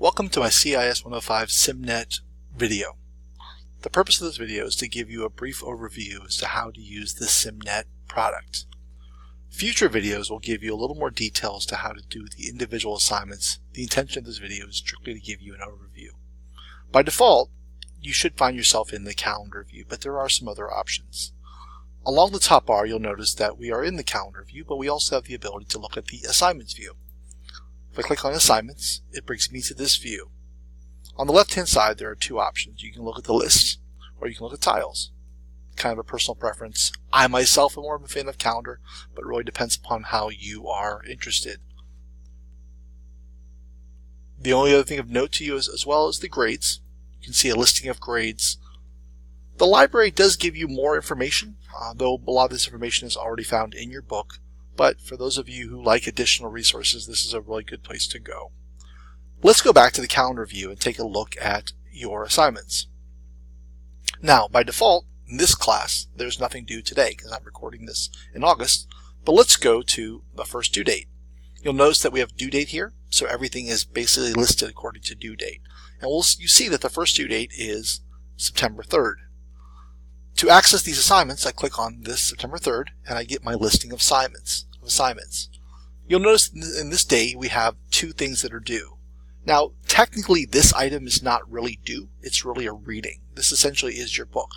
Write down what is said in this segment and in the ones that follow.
Welcome to my CIS 105 Simnet video. The purpose of this video is to give you a brief overview as to how to use the Simnet product. Future videos will give you a little more detail as to how to do the individual assignments. The intention of this video is strictly to give you an overview. By default, you should find yourself in the calendar view, but there are some other options. Along the top bar, you'll notice that we are in the calendar view, but we also have the ability to look at the assignments view. If I click on assignments, it brings me to this view. On the left hand side, there are two options. You can look at the list or you can look at tiles. Kind of a personal preference. I myself am more of a fan of calendar, but it really depends upon how you are interested. The only other thing of note to you is, as well as the grades. You can see a listing of grades. The library does give you more information, though a lot of this information is already found in your book. But for those of you who like additional resources, this is a really good place to go. Let's go back to the calendar view and take a look at your assignments. Now, by default, in this class, there's nothing due today because I'm recording this in August. But let's go to the first due date. You'll notice that we have due date here, so everything is basically listed according to due date. And you see that the first due date is September 3rd. To access these assignments, I click on this September 3rd and I get my listing of assignments. You'll notice in this day we have two things that are due. Now, technically this item is not really due, it's really a reading. This essentially is your book.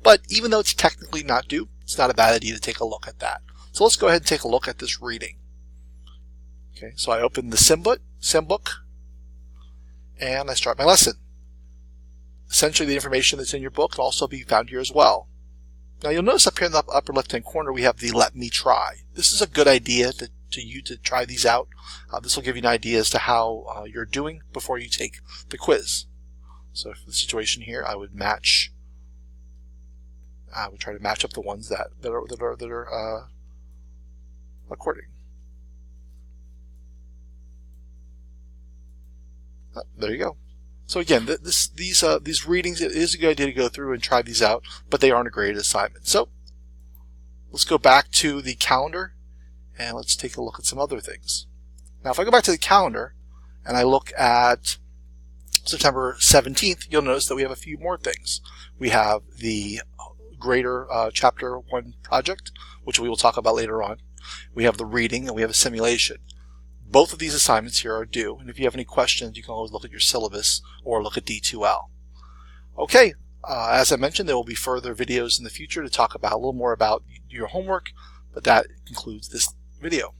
But even though it's technically not due, it's not a bad idea to take a look at that. So let's go ahead and take a look at this reading. Okay, so I open the Sim book and I start my lesson. Essentially the information that's in your book can also be found here as well. Now you'll notice up here in the upper left hand corner we have the Let Me Try. This is a good idea to try these out. This will give you an idea as to how you're doing before you take the quiz. So for the situation here, I would try to match up the ones that are according. There you go. So again, these readings, it is a good idea to go through and try these out, but they aren't a graded assignment. So let's go back to the calendar and let's take a look at some other things. Now if I go back to the calendar and I look at September 17th, you'll notice that we have a few more things. We have the Grader Chapter 1 project, which we will talk about later on. We have the reading and we have a simulation. Both of these assignments here are due, and if you have any questions, you can always look at your syllabus or look at D2L. Okay, as I mentioned, there will be further videos in the future to talk about a little more about your homework, but that concludes this video.